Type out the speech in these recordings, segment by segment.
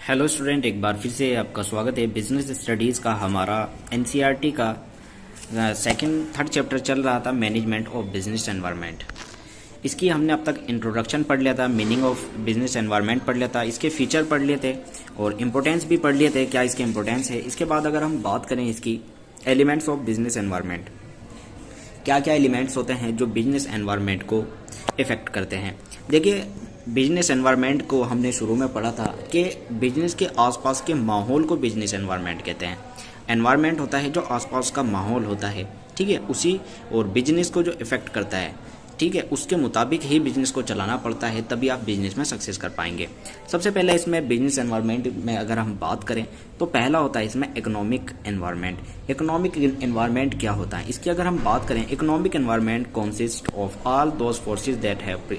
Hello student, एक बार फिर से आपका स्वागत है। बिजनेस स्टडीज़ का हमारा एनसीईआरटी का सेकंड थर्ड चैप्टर चल रहा था, मैनेजमेंट ऑफ बिजनेस एनवायरनमेंट। इसकी हमने अब तक इंट्रोडक्शन पढ़ लिया था, मीनिंग ऑफ बिजनेस एनवायरनमेंट पढ़ लिया था, इसके फीचर पढ़ लिए थे और इम्पोर्टेंस भी पढ़ लिए थे, क्या इसके इम्पोर्टेंस है। इसके बाद अगर हम बात करें इसकी एलिमेंट्स ऑफ बिजनेस एनवायरनमेंट, क्या क्या एलिमेंट्स होते हैं जो बिजनेस एनवायरनमेंट को इफ़ेक्ट करते हैं। देखिए, बिजनेस एनवायरनमेंट को हमने शुरू में पढ़ा था कि बिजनेस के आसपास के माहौल को बिजनेस एनवायरनमेंट कहते हैं। एनवायरनमेंट होता है जो आसपास का माहौल होता है, ठीक है, उसी और बिजनेस को जो इफ़ेक्ट करता है, ठीक है, उसके मुताबिक ही बिजनेस को चलाना पड़ता है, तभी आप बिजनेस में सक्सेस कर पाएंगे। सबसे पहले इसमें बिजनेस एनवायरनमेंट में अगर हम बात करें तो पहला होता है इसमें इकोनॉमिक एनवायरनमेंट। इकोनॉमिक एनवायरनमेंट क्या होता है, इसकी अगर हम बात करें, economic environment consist of all those forces that have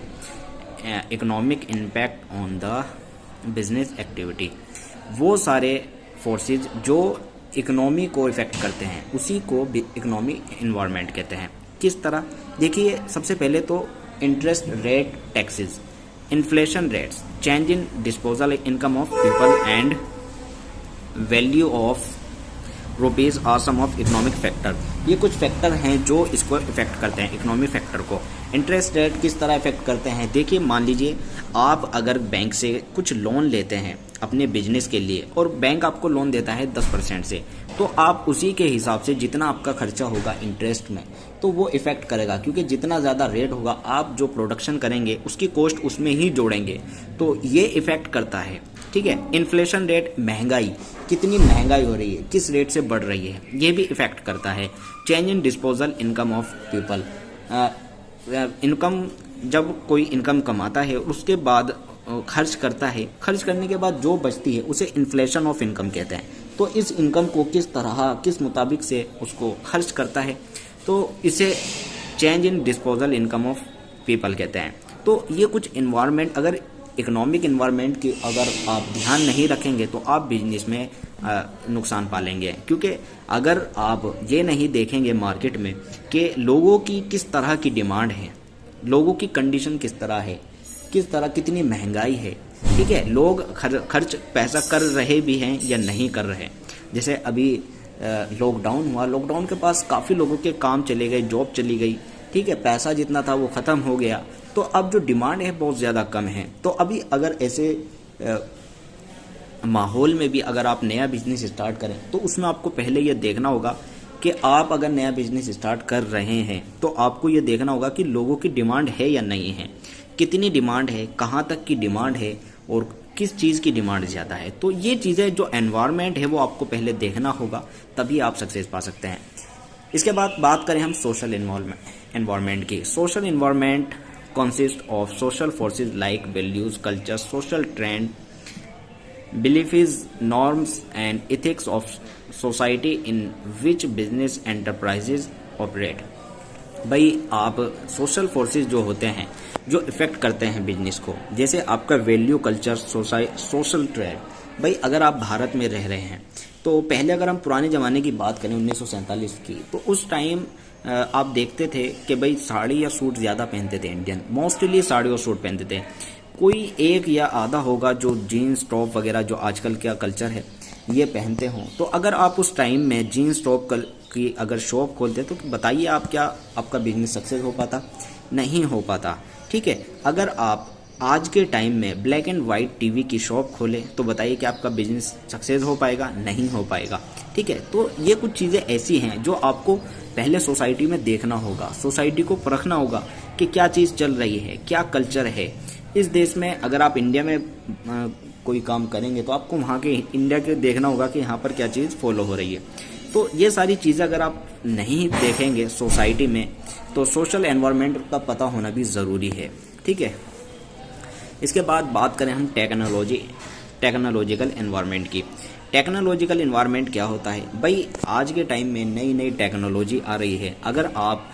economic impact on the business activity. वो सारे फोर्सेज जो इकोनॉमी को इफेक्ट करते हैं उसी को इकोनॉमिक एनवायरनमेंट कहते हैं। किस तरह, देखिए, सबसे पहले तो interest rate, taxes, inflation rates, change in disposal income of people and value of rupees are some of economic factor. ये कुछ फैक्टर हैं जो इसको इफेक्ट करते हैं, इकोनॉमिक फैक्टर को। इंटरेस्ट रेट किस तरह इफेक्ट करते हैं, देखिए, मान लीजिए आप अगर बैंक से कुछ लोन लेते हैं अपने बिजनेस के लिए और बैंक आपको लोन देता है 10% से, तो आप उसी के हिसाब से जितना आपका खर्चा होगा इंटरेस्ट में, तो वो इफेक्ट करेगा, क्योंकि जितना ज़्यादा रेट होगा आप जो प्रोडक्शन करेंगे उसकी कॉस्ट उसमें ही जोड़ेंगे, तो ये इफेक्ट करता है, ठीक है। इन्फ्लेशन रेट, महंगाई, कितनी महंगाई हो रही है, किस रेट से बढ़ रही है, ये भी इफेक्ट करता है। Change in disposal income of people, income, जब कोई इनकम कमाता है उसके बाद खर्च करता है, खर्च करने के बाद जो बचती है उसे इन्फ्लेशन ऑफ इनकम कहते हैं। तो इस इनकम को किस तरह, किस मुताबिक से उसको खर्च करता है, तो इसे change in disposal income of people कहते हैं। तो ये कुछ इन्वायरमेंट, अगर इकोनॉमिक इन्वायरमेंट की अगर आप ध्यान नहीं रखेंगे तो आप बिजनेस में नुकसान पालेंगे, क्योंकि अगर आप ये नहीं देखेंगे मार्केट में कि लोगों की किस तरह की डिमांड है, लोगों की कंडीशन किस तरह है, किस तरह कितनी महंगाई है, ठीक है, लोग खर्च पैसा कर रहे भी हैं या नहीं कर रहे। जैसे अभी लॉकडाउन हुआ, लॉकडाउन के पास काफ़ी लोगों के काम चले गए, जॉब चली गई, ठीक है, पैसा जितना था वो ख़त्म हो गया, तो अब जो डिमांड है बहुत ज़्यादा कम है। तो अभी अगर ऐसे माहौल में भी अगर आप नया बिजनेस स्टार्ट करें तो उसमें आपको पहले ये देखना होगा कि आप अगर नया बिजनेस स्टार्ट कर रहे हैं तो आपको ये देखना होगा कि लोगों की डिमांड है या नहीं है, कितनी डिमांड है, कहाँ तक की डिमांड है और किस चीज़ की डिमांड ज़्यादा है। तो ये चीज़ें जो एनवायरनमेंट है वो आपको पहले देखना होगा, तभी आप सक्सेस पा सकते हैं। इसके बाद बात करें हम सोशल एनवायरनमेंट की। Social environment consist of social forces like values, culture, social trend, beliefs, norms and ethics of society in which business enterprises operate। भाई, आप सोशल फोर्सेस जो होते हैं जो इफेक्ट करते हैं बिजनेस को, जैसे आपका वैल्यू, कल्चर, सोशल ट्रेंड। भाई, अगर आप भारत में रह रहे हैं तो पहले अगर हम पुराने ज़माने की बात करें 1947 की, तो उस टाइम आप देखते थे कि भाई साड़ी या सूट ज़्यादा पहनते थे इंडियन, मोस्टली साड़ी और सूट पहनते थे। कोई एक या आधा होगा जो जीन्स टॉप वगैरह जो आजकल का कल्चर है ये पहनते हों। तो अगर आप उस टाइम में जीन्स टॉप की अगर शॉप खोलते तो बताइए आप, क्या आपका बिजनेस सक्सेस हो पाता? नहीं हो पाता, ठीक है। अगर आप आज के टाइम में ब्लैक एंड वाइट टीवी की शॉप खोले तो बताइए कि आपका बिजनेस सक्सेस हो पाएगा? नहीं हो पाएगा, ठीक है। तो ये कुछ चीज़ें ऐसी हैं जो आपको पहले सोसाइटी में देखना होगा, सोसाइटी को परखना होगा कि क्या चीज़ चल रही है, क्या कल्चर है इस देश में। अगर आप इंडिया में कोई काम करेंगे तो आपको वहाँ के इंडिया के देखना होगा कि यहाँ पर क्या चीज़ फॉलो हो रही है। तो ये सारी चीज़ें अगर आप नहीं देखेंगे सोसाइटी में तो सोशल एनवायरनमेंट का पता होना भी ज़रूरी है, ठीक है। इसके बाद बात करें हम टेक्नोलॉजिकल एनवायरनमेंट की। टेक्नोलॉजिकल एनवायरनमेंट क्या होता है? भाई, आज के टाइम में नई नई टेक्नोलॉजी आ रही है, अगर आप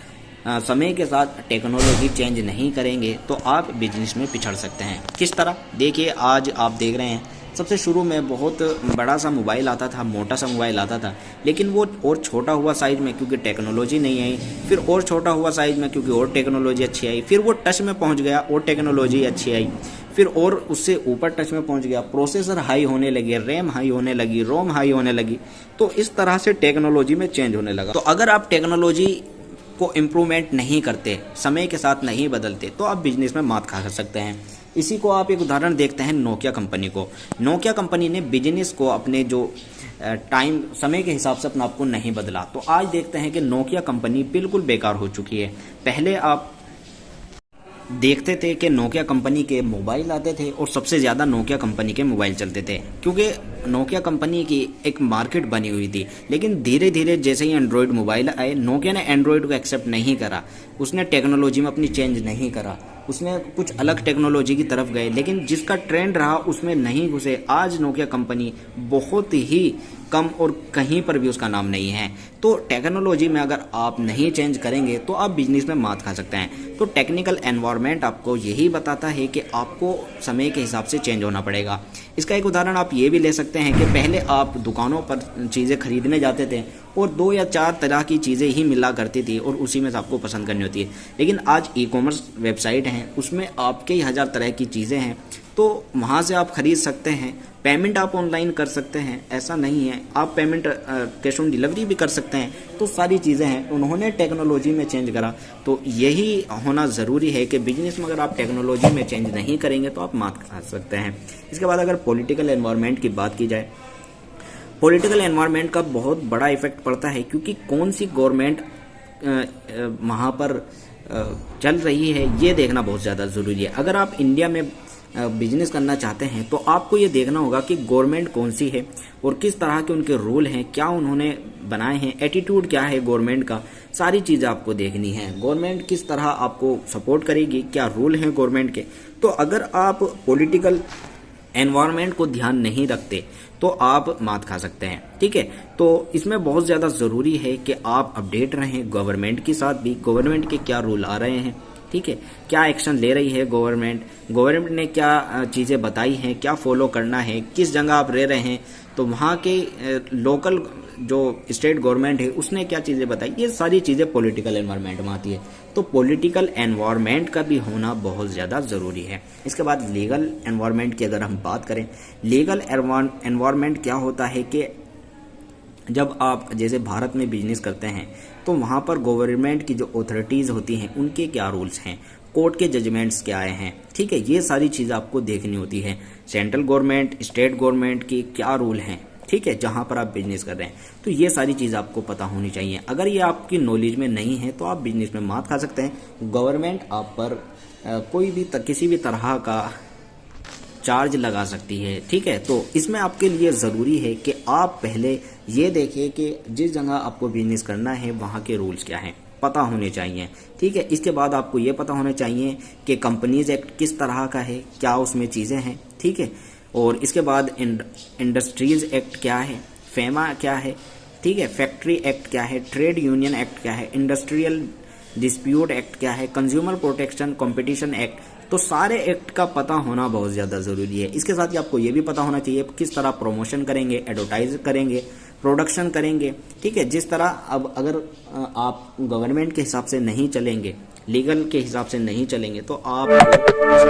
समय के साथ टेक्नोलॉजी चेंज नहीं करेंगे तो आप बिजनेस में पिछड़ सकते हैं। किस तरह, देखिए, आज आप देख रहे हैं सबसे शुरू में बहुत बड़ा सा मोबाइल आता था, मोटा सा मोबाइल आता था, लेकिन वो और छोटा हुआ साइज में क्योंकि टेक्नोलॉजी नहीं आई, फिर और छोटा हुआ साइज में क्योंकि और टेक्नोलॉजी अच्छी आई, फिर वो टच में पहुंच गया और टेक्नोलॉजी अच्छी आई, फिर और उससे ऊपर टच में पहुंच गया, प्रोसेसर हाई होने लगे, रैम हाई होने लगी, रोम हाई होने लगी। तो इस तरह से टेक्नोलॉजी में चेंज होने लगा। तो अगर आप टेक्नोलॉजी को इम्प्रूवमेंट नहीं करते, समय के साथ नहीं बदलते, तो आप बिजनेस में मात खा सकते हैं। इसी को आप एक उदाहरण देखते हैं नोकिया कंपनी को। नोकिया कंपनी ने बिजनेस को अपने जो टाइम समय के हिसाब से अपना आपको नहीं बदला, तो आज देखते हैं कि नोकिया कंपनी बिल्कुल बेकार हो चुकी है। पहले आप देखते थे कि नोकिया कंपनी के मोबाइल आते थे और सबसे ज़्यादा नोकिया कंपनी के मोबाइल चलते थे, क्योंकि नोकिया कंपनी की एक मार्केट बनी हुई थी। लेकिन धीरे धीरे जैसे ही एंड्रॉयड मोबाइल आए, नोकिया ने एंड्रॉयड को एक्सेप्ट नहीं करा, उसने टेक्नोलॉजी में अपनी चेंज नहीं करा, उसने कुछ अलग टेक्नोलॉजी की तरफ गए, लेकिन जिसका ट्रेंड रहा उसमें नहीं घुसे। आज नोकिया कंपनी बहुत ही कम और कहीं पर भी उसका नाम नहीं है। तो टेक्नोलॉजी में अगर आप नहीं चेंज करेंगे तो आप बिजनेस में मात खा सकते हैं। तो टेक्निकल एनवायरनमेंट आपको यही बताता है कि आपको समय के हिसाब से चेंज होना पड़ेगा। इसका एक उदाहरण आप ये भी ले सकते हैं कि पहले आप दुकानों पर चीज़ें खरीदने जाते थे और 2 या 4 तरह की चीज़ें ही मिला करती थी और उसी में से आपको पसंद करनी होती है। लेकिन आज ई-कॉमर्स वेबसाइट हैं, उसमें आपके 1000 तरह की चीज़ें हैं, तो वहाँ से आप खरीद सकते हैं। पेमेंट आप ऑनलाइन कर सकते हैं, ऐसा नहीं है, आप पेमेंट कैश ऑन डिलीवरी भी कर सकते हैं। तो सारी चीज़ें हैं, उन्होंने टेक्नोलॉजी में चेंज करा। तो यही होना ज़रूरी है कि बिजनेस में अगर आप टेक्नोलॉजी में चेंज नहीं करेंगे तो आप मात खा सकते हैं। इसके बाद अगर पॉलिटिकल एनवायरनमेंट की बात की जाए, पॉलिटिकल एनवायरनमेंट का बहुत बड़ा इफेक्ट पड़ता है, क्योंकि कौन सी गवर्नमेंट वहाँ पर चल रही है ये देखना बहुत ज़्यादा ज़रूरी है। अगर आप इंडिया में बिजनेस करना चाहते हैं तो आपको ये देखना होगा कि गवर्नमेंट कौन सी है और किस तरह के उनके रूल हैं, क्या उन्होंने बनाए हैं, एटीट्यूड क्या है गवर्नमेंट का, सारी चीज़ें आपको देखनी है। गवर्नमेंट किस तरह आपको सपोर्ट करेगी, क्या रूल हैं गवर्नमेंट के। तो अगर आप पॉलिटिकल एनवायरनमेंट को ध्यान नहीं रखते तो आप मात खा सकते हैं, ठीक है। तो इसमें बहुत ज़्यादा ज़रूरी है कि आप अपडेट रहें गवर्नमेंट के साथ भी, गवर्नमेंट के क्या रूल आ रहे हैं, ठीक है, क्या एक्शन ले रही है गवर्नमेंट ने क्या चीज़ें बताई हैं, क्या फॉलो करना है, किस जगह आप रह रहे हैं तो वहाँ के लोकल जो स्टेट गवर्नमेंट है उसने क्या चीज़ें बताई। ये सारी चीज़ें पॉलिटिकल एनवायरनमेंट में आती है। तो पॉलिटिकल एनवायरनमेंट का भी होना बहुत ज़्यादा ज़रूरी है। इसके बाद लीगल एनवायरनमेंट की अगर हम बात करें, लीगल एनवायरनमेंट क्या होता है कि जब आप जैसे भारत में बिजनेस करते हैं तो वहाँ पर गवर्नमेंट की जो अथॉरिटीज़ होती हैं उनके क्या रूल्स हैं, कोर्ट के जजमेंट्स क्या आए हैं, ठीक है, ये सारी चीज़ें आपको देखनी होती है। सेंट्रल गवर्नमेंट, स्टेट गवर्नमेंट की क्या रूल हैं, ठीक है, जहाँ पर आप बिजनेस कर रहे हैं, तो ये सारी चीज़ आपको पता होनी चाहिए। अगर ये आपकी नॉलेज में नहीं है तो आप बिजनेस में मात खा सकते हैं। गवर्नमेंट आप पर कोई भी किसी भी तरह का चार्ज लगा सकती है, ठीक है। तो इसमें आपके लिए ज़रूरी है कि आप पहले ये देखिए कि जिस जगह आपको बिजनेस करना है वहाँ के रूल्स क्या हैं, पता होने चाहिए, ठीक है। इसके बाद आपको ये पता होना चाहिए कि कंपनीज एक्ट किस तरह का है, क्या उसमें चीज़ें हैं, ठीक है। और इसके बाद इंडस्ट्रीज एक्ट क्या है, फेमा क्या है, ठीक है, फैक्ट्री एक्ट क्या है, ट्रेड यूनियन एक्ट क्या है, इंडस्ट्रियल डिस्प्यूट एक्ट क्या है, कंज्यूमर प्रोटेक्शन कॉम्पिटिशन एक्ट। तो सारे एक्ट का पता होना बहुत ज़्यादा ज़रूरी है। इसके साथ ही आपको ये भी पता होना चाहिए किस तरह प्रमोशन करेंगे, एडवर्टाइज करेंगे, प्रोडक्शन करेंगे, ठीक है। जिस तरह अब अगर आप गवर्नमेंट के हिसाब से नहीं चलेंगे, लीगल के हिसाब से नहीं चलेंगे तो आपको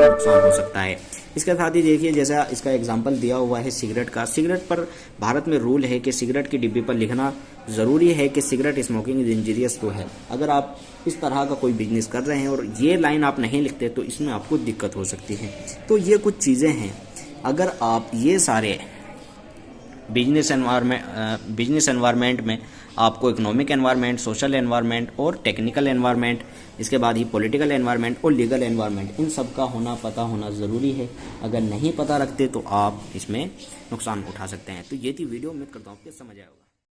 नुकसान हो सकता है। इसके साथ ही देखिए जैसा इसका एग्जांपल दिया हुआ है सिगरेट का, सिगरेट पर भारत में रूल है कि सिगरेट की डिब्बी पर लिखना ज़रूरी है कि cigarette smoking is injurious to health. अगर आप इस तरह का कोई बिजनेस कर रहे हैं और ये लाइन आप नहीं लिखते तो इसमें आपको दिक्कत हो सकती है। तो ये कुछ चीज़ें हैं, अगर आप ये सारे बिजनेस एनवायरनमेंट में आपको इकोनॉमिक एनवायरनमेंट, सोशल एनवायरनमेंट और टेक्निकल एनवायरनमेंट, इसके बाद ही पॉलिटिकल एनवायरनमेंट और लीगल एनवायरनमेंट, इन सब का पता होना ज़रूरी है। अगर नहीं पता रखते तो आप इसमें नुकसान उठा सकते हैं। तो ये थी वीडियो, उम्मीद करता हूँ आपको समझ आया होगा।